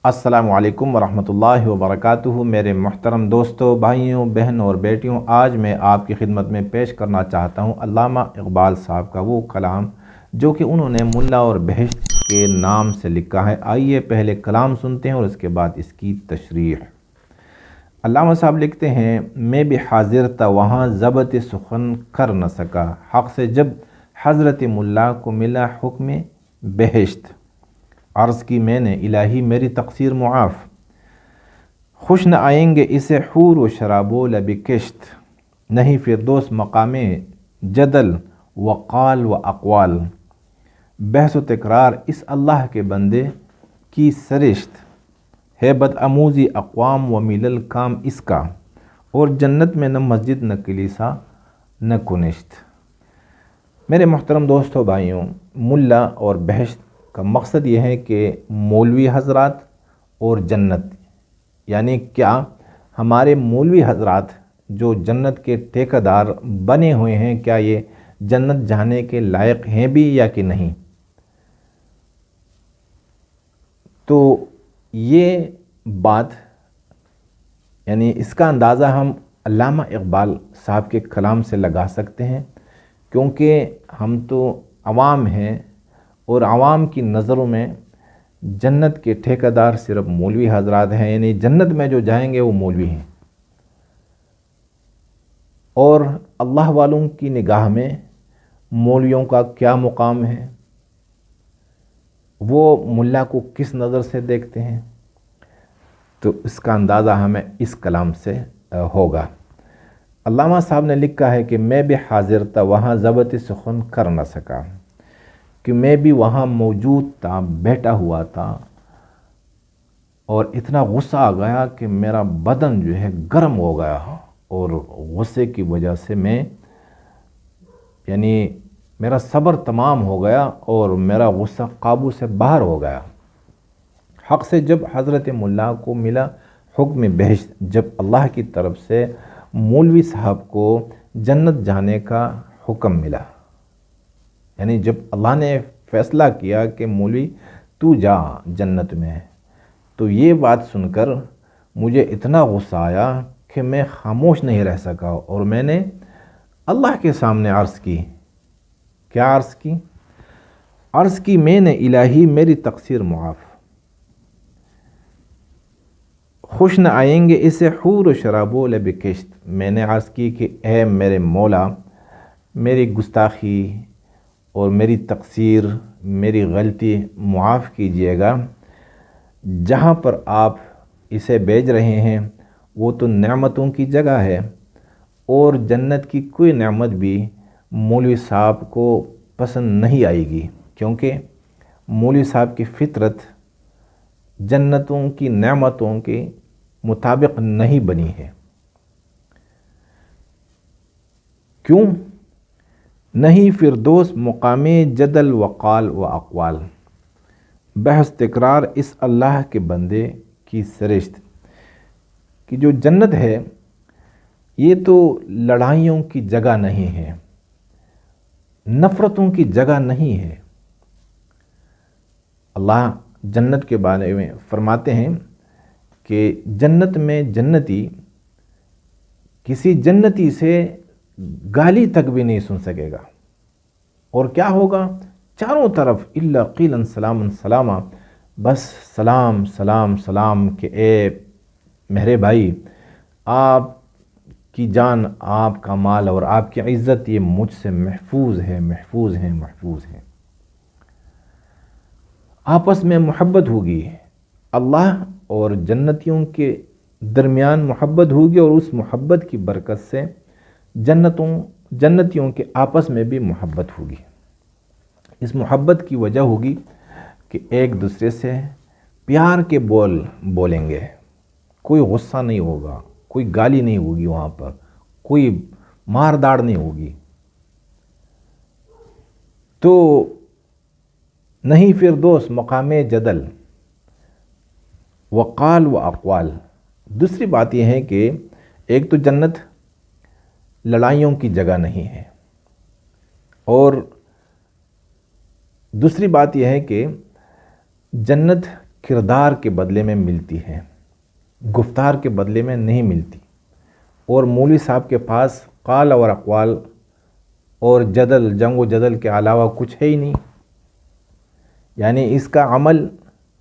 السلام علیکم ورحمۃ اللہ وبرکاتہ۔ میرے محترم دوستوں، بھائیوں، بہن اور بیٹیوں، آج میں آپ کی خدمت میں پیش کرنا چاہتا ہوں علامہ اقبال صاحب کا وہ کلام جو کہ انہوں نے ملا اور بہشت کے نام سے لکھا ہے۔ آئیے پہلے کلام سنتے ہیں اور اس کے بعد اس کی تشریح۔ علامہ صاحب لکھتے ہیں، میں بھی حاضر تھا وہاں ضبط سخن کر نہ سکا، حق سے جب حضرت ملا کو ملا حکم بہشت۔ عرض کی میں نے الہی میری تقصیر معاف، خوش نہ آئیں گے اسے حور و شراب و لب کشت۔ نہیں فردوس مقام جدل و قال و اقوال، بحث و تکرار اس اللہ کے بندے کی سرشت۔ ہے بد اموزی اقوام و ملل کام اس کا، اور جنت میں نہ مسجد نہ کلیسا نہ کنشت۔ میرے محترم دوستوں، بھائیوں، ملا اور بہشت کا مقصد یہ ہے کہ مولوی حضرات اور جنت، یعنی کیا ہمارے مولوی حضرات جو جنت کے ٹھیکہ دار بنے ہوئے ہیں، کیا یہ جنت جانے کے لائق ہیں بھی یا کہ نہیں؟ تو یہ بات، یعنی اس کا اندازہ ہم علامہ اقبال صاحب کے کلام سے لگا سکتے ہیں، کیونکہ ہم تو عوام ہیں اور عوام کی نظروں میں جنت کے ٹھیکہ دار صرف مولوی حضرات ہیں، یعنی جنت میں جو جائیں گے وہ مولوی ہیں، اور اللہ والوں کی نگاہ میں مولویوں کا کیا مقام ہے، وہ ملا کو کس نظر سے دیکھتے ہیں، تو اس کا اندازہ ہمیں اس کلام سے ہوگا۔ علامہ صاحب نے لکھا ہے کہ میں بھی حاضر تھا وہاں ضبط سخن کر نہ سکا، کہ میں بھی وہاں موجود تھا، بیٹھا ہوا تھا، اور اتنا غصہ آ گیا کہ میرا بدن جو ہے گرم ہو گیا، اور غصے کی وجہ سے یعنی میرا صبر تمام ہو گیا اور میرا غصہ قابو سے باہر ہو گیا۔ حق سے جب حضرت ملا کو ملا حکم بہشت، جب اللہ کی طرف سے مولوی صاحب کو جنت جانے کا حکم ملا، یعنی جب اللہ نے فیصلہ کیا کہ مولوی تو جا جنت میں، تو یہ بات سن کر مجھے اتنا غصہ آیا کہ میں خاموش نہیں رہ سکا، اور میں نے اللہ کے سامنے عرض کی۔ کیا عرض کی؟ عرض کی میں نے الہی میری تقصیر معاف، خوش نہ آئیں گے اسے حور و شراب و لب کشت۔ میں نے عرض کی کہ اے میرے مولا، میری گستاخی اور میری تقصیر، میری غلطی معاف کیجیے گا۔ جہاں پر آپ اسے بھیج رہے ہیں وہ تو نعمتوں کی جگہ ہے، اور جنت کی کوئی نعمت بھی مولوی صاحب کو پسند نہیں آئے گی، کیونکہ مولوی صاحب کی فطرت جنتوں کی نعمتوں کے مطابق نہیں بنی ہے۔ کیوں؟ نہیں فردوس مقام جدل و قال و اقوال، بحث تکرار اس اللہ کے بندے کی سرشت۔ کہ جو جنت ہے یہ تو لڑائیوں کی جگہ نہیں ہے، نفرتوں کی جگہ نہیں ہے۔ اللہ جنت کے بارے میں فرماتے ہیں کہ جنت میں جنتی کسی جنتی سے گالی تک بھی نہیں سن سکے گا، اور کیا ہوگا؟ چاروں طرف الا قیلا سلاما سلاما، بس سلام سلام سلام، کہ اے میرے بھائی، آپ کی جان، آپ کا مال اور آپ کی عزت یہ مجھ سے محفوظ ہے، محفوظ ہے، محفوظ ہے۔ آپس میں محبت ہوگی، اللہ اور جنتیوں کے درمیان محبت ہوگی، اور اس محبت کی برکت سے جنتیوں کے آپس میں بھی محبت ہوگی۔ اس محبت کی وجہ ہوگی کہ ایک دوسرے سے پیار کے بول بولیں گے، کوئی غصہ نہیں ہوگا، کوئی گالی نہیں ہوگی، وہاں پر کوئی مار داڑ نہیں ہوگی۔ تو نہیں فردوس مقام جدل وقال و اقوال۔ دوسری بات یہ ہے کہ ایک تو جنت لڑائیوں کی جگہ نہیں ہے، اور دوسری بات یہ ہے کہ جنت کردار کے بدلے میں ملتی ہے، گفتار کے بدلے میں نہیں ملتی۔ اور مولوی صاحب کے پاس قال اور اقوال اور جدل، جنگ و جدل کے علاوہ کچھ ہے ہی نہیں، یعنی اس کا عمل،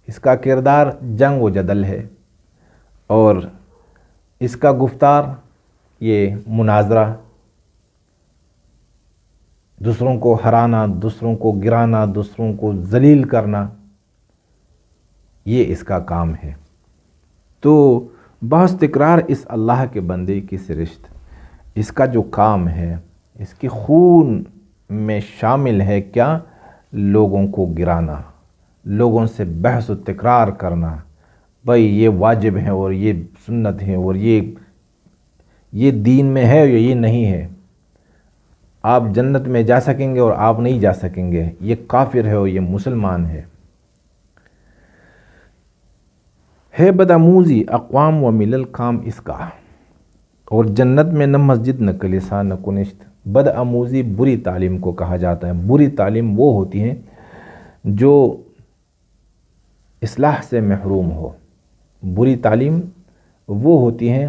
اس کا کردار جنگ و جدل ہے، اور اس کا گفتار یہ مناظرہ، دوسروں کو ہرانا، دوسروں کو گرانا، دوسروں کو ذلیل کرنا، یہ اس کا کام ہے۔ تو بحث تکرار اس اللہ کے بندے کی سرشت، اس کا جو کام ہے، اس کی خون میں شامل ہے کیا؟ لوگوں کو گرانا، لوگوں سے بحث و تکرار کرنا، بھائی یہ واجب ہے اور یہ سنت ہے اور یہ دین میں ہے اور یہ نہیں ہے، آپ جنت میں جا سکیں گے اور آپ نہیں جا سکیں گے، یہ کافر ہے اور یہ مسلمان ہے بدآموزی اقوام و ملل کام اس کا۔ اور جنت میں نہ مسجد نہ کلیسا نہ کنشت۔ بدآموزی بری تعلیم کو کہا جاتا ہے۔ بری تعلیم وہ ہوتی ہیں جو اصلاح سے محروم ہو، بری تعلیم وہ ہوتی ہیں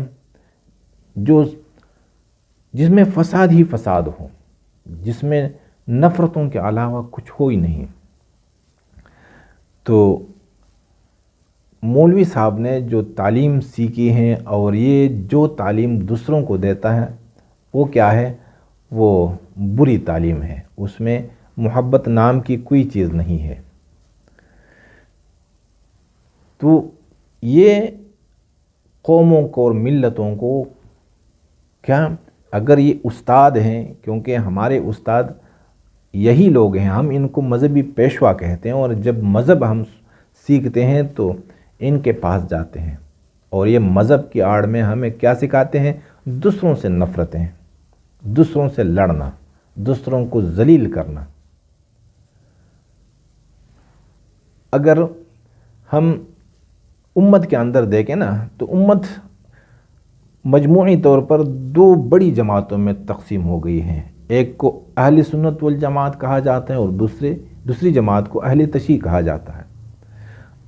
جس میں فساد ہی فساد ہو، جس میں نفرتوں کے علاوہ کچھ ہو ہی نہیں۔ تو مولوی صاحب نے جو تعلیم سیکھی ہیں اور یہ جو تعلیم دوسروں کو دیتا ہے وہ کیا ہے؟ وہ بری تعلیم ہے، اس میں محبت نام کی کوئی چیز نہیں ہے۔ تو یہ قوموں کو اور ملتوں کو کیا، اگر یہ استاد ہیں، کیونکہ ہمارے استاد یہی لوگ ہیں، ہم ان کو مذہبی پیشوا کہتے ہیں، اور جب مذہب ہم سیکھتے ہیں تو ان کے پاس جاتے ہیں، اور یہ مذہب کی آڑ میں ہمیں کیا سکھاتے ہیں؟ دوسروں سے نفرتیں، دوسروں سے لڑنا، دوسروں کو ذلیل کرنا۔ اگر ہم امت کے اندر دیکھیں نا تو امت مجموعی طور پر دو بڑی جماعتوں میں تقسیم ہو گئی ہیں۔ ایک کو اہل سنت والجماعت کہا جاتا ہے اور دوسری جماعت کو اہل تشیع کہا جاتا ہے۔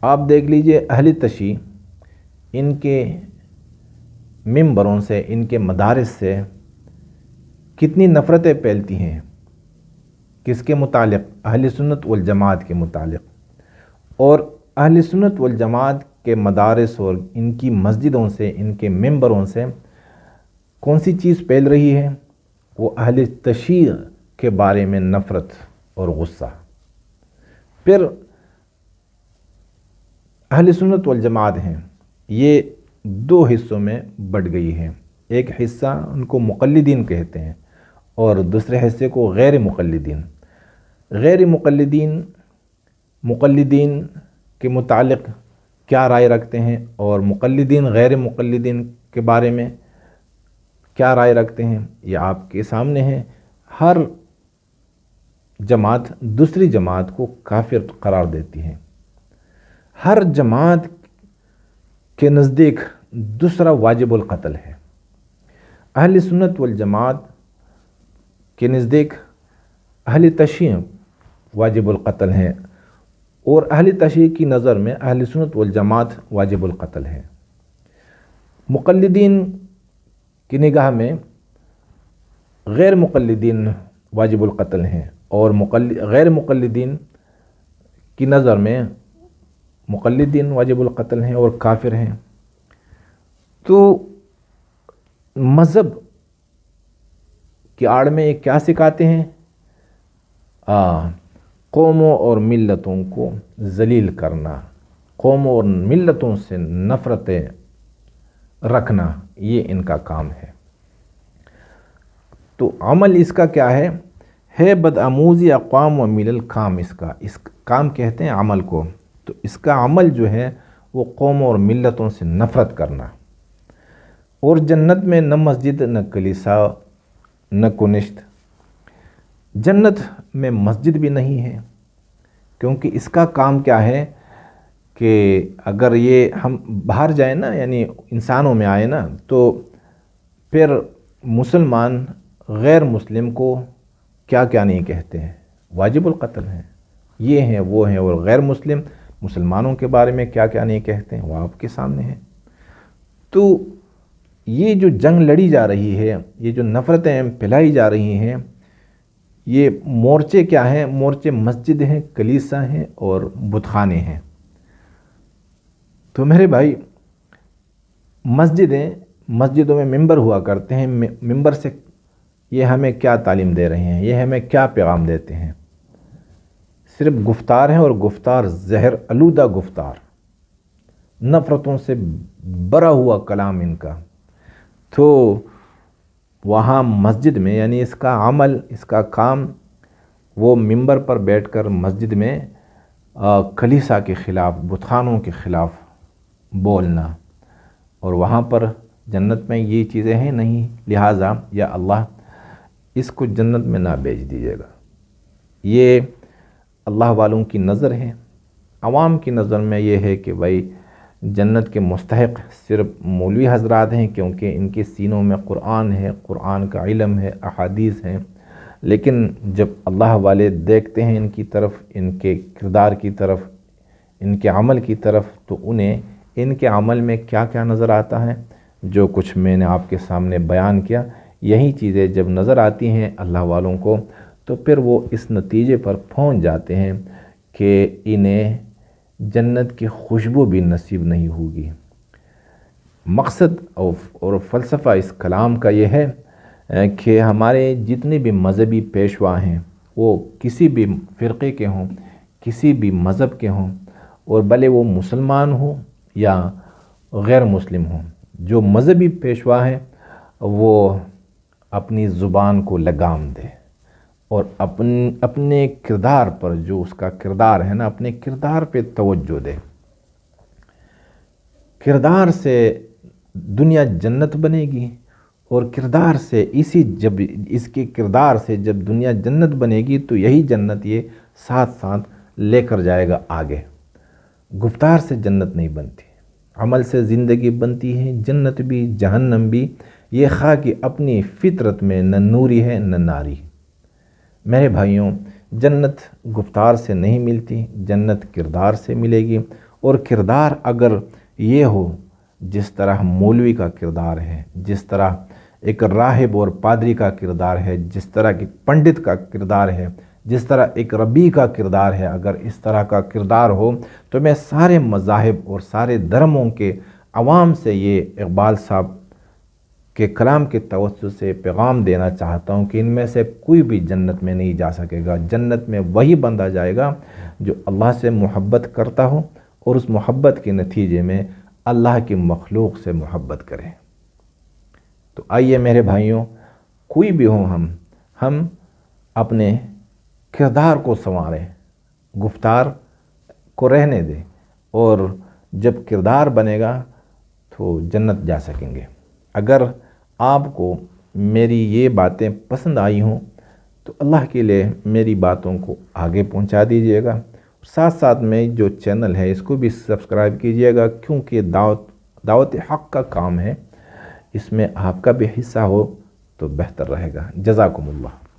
آپ دیکھ لیجئے اہل تشیع، ان کے ممبروں سے، ان کے مدارس سے کتنی نفرتیں پھیلتی ہیں، کس کے متعلق؟ اہل سنت والجماعت کے متعلق۔ اور اہل سنت والجماعت کے مدارس اور ان کی مسجدوں سے، ان کے ممبروں سے کون سی چیز پھیل رہی ہے؟ وہ اہل تشیع کے بارے میں نفرت اور غصہ۔ پھر اہل سنت والجماعت ہیں، یہ دو حصوں میں بٹ گئی ہیں۔ ایک حصہ ان کو مقلدین کہتے ہیں اور دوسرے حصے کو غیر مقلدین۔ غیر مقلدین مقلدین کے متعلق کیا رائے رکھتے ہیں، اور مقلدین غیر مقلدین کے بارے میں کیا رائے رکھتے ہیں، یہ آپ کے سامنے ہے۔ ہر جماعت دوسری جماعت کو کافر قرار دیتی ہے۔ ہر جماعت کے نزدیک دوسرا واجب القتل ہے۔ اہل سنت والجماعت کے نزدیک اہل تشیع واجب القتل ہیں، اور اہل تشیع کی نظر میں اہل سنت والجماعت واجب القتل ہے۔ مقلدین کی نگاہ میں غیر مقلدین واجب القتل ہیں، اور غیر مقلدین کی نظر میں مقلدین واجب القتل ہیں اور کافر ہیں۔ تو مذہب کی آڑ میں یہ کیا سکھاتے ہیں؟ قوموں اور ملتوں کو ذلیل کرنا، قوموں اور ملتوں سے نفرتیں رکھنا، یہ ان کا کام ہے۔ تو عمل اس کا کیا ہے بدآموزی اقوام و ملل کام، اس کام کہتے ہیں عمل کو۔ تو اس کا عمل جو ہے وہ قوموں اور ملتوں سے نفرت کرنا۔ اور جنت میں نہ مسجد نہ کلیسا نہ کنشت، جنت میں مسجد بھی نہیں ہے، کیونکہ اس کا کام کیا ہے کہ اگر یہ ہم باہر جائیں نا، یعنی انسانوں میں آئے نا، تو پھر مسلمان غیر مسلم کو کیا کیا نہیں کہتے ہیں؟ واجب القتل ہیں، یہ ہیں وہ ہیں، اور غیر مسلم مسلمانوں کے بارے میں کیا کیا نہیں کہتے ہیں، وہ آپ کے سامنے ہے۔ تو یہ جو جنگ لڑی جا رہی ہے، یہ جو نفرتیں پھیلائی جا رہی ہیں، یہ مورچے کیا ہیں؟ مورچے مسجد ہیں، کلیسا ہیں اور بت خانے ہیں۔ تو میرے بھائی، مسجدوں میں ممبر ہوا کرتے ہیں، ممبر سے یہ ہمیں کیا تعلیم دے رہے ہیں، یہ ہمیں کیا پیغام دیتے ہیں؟ صرف گفتار ہیں، اور گفتار زہر آلودہ گفتار، نفرتوں سے بھرا ہوا کلام ان کا۔ تو وہاں مسجد میں، یعنی اس کا عمل، اس کا کام، وہ ممبر پر بیٹھ کر مسجد میں کلیسا کے خلاف، بت خانوں کے خلاف بولنا، اور وہاں پر جنت میں یہ چیزیں ہیں نہیں، لہٰذا یا اللہ اس کو جنت میں نہ بھیج دیجیے گا۔ یہ اللہ والوں کی نظر ہے۔ عوام کی نظر میں یہ ہے کہ بھائی جنت کے مستحق صرف مولوی حضرات ہیں، کیونکہ ان کے سینوں میں قرآن ہے، قرآن کا علم ہے، احادیث ہیں۔ لیکن جب اللہ والے دیکھتے ہیں ان کی طرف، ان کے کردار کی طرف، ان کے عمل کی طرف، تو انہیں ان کے عمل میں کیا کیا نظر آتا ہے؟ جو کچھ میں نے آپ کے سامنے بیان کیا، یہی چیزیں جب نظر آتی ہیں اللہ والوں کو، تو پھر وہ اس نتیجے پر پہنچ جاتے ہیں کہ انہیں جنت کی خوشبو بھی نصیب نہیں ہوگی۔ مقصد اور فلسفہ اس کلام کا یہ ہے کہ ہمارے جتنے بھی مذہبی پیشوا ہیں، وہ کسی بھی فرقے کے ہوں، کسی بھی مذہب کے ہوں، اور بھلے وہ مسلمان ہوں یا غیر مسلم ہوں، جو مذہبی پیشوا ہیں وہ اپنی زبان کو لگام دے، اور اپنے کردار پر، جو اس کا کردار ہے نا، اپنے کردار پہ توجہ دے۔ کردار سے دنیا جنت بنے گی، اور کردار سے اس کے کردار سے جب دنیا جنت بنے گی، تو یہی جنت یہ ساتھ ساتھ لے کر جائے گا آگے۔ گفتار سے جنت نہیں بنتی، عمل سے زندگی بنتی ہے، جنت بھی جہنم بھی۔ یہ خواہ کہ اپنی فطرت میں نہ نوری ہے نہ ناری۔ میرے بھائیوں، جنت گفتار سے نہیں ملتی، جنت کردار سے ملے گی۔ اور کردار اگر یہ ہو جس طرح مولوی کا کردار ہے، جس طرح ایک راہب اور پادری کا کردار ہے، جس طرح کی پنڈت کا کردار ہے، جس طرح ایک ربی کا کردار ہے، اگر اس طرح کا کردار ہو، تو میں سارے مذاہب اور سارے دھرموں کے عوام سے یہ اقبال صاحب کے کلام کے توسط سے پیغام دینا چاہتا ہوں کہ ان میں سے کوئی بھی جنت میں نہیں جا سکے گا۔ جنت میں وہی بندہ جائے گا جو اللہ سے محبت کرتا ہو، اور اس محبت کے نتیجے میں اللہ کی مخلوق سے محبت کرے۔ تو آئیے میرے بھائیوں، کوئی بھی ہوں ہم اپنے کردار کو سنواریں، گفتار کو رہنے دیں، اور جب کردار بنے گا تو جنت جا سکیں گے۔ اگر آپ کو میری یہ باتیں پسند آئی ہوں تو اللہ کے لیے میری باتوں کو آگے پہنچا دیجیے گا۔ ساتھ ساتھ میں جو چینل ہے اس کو بھی سبسکرائب کیجیے گا، کیونکہ دعوت حق کا کام ہے، اس میں آپ کا بھی حصہ ہو تو بہتر رہے گا۔ جزاکم اللہ۔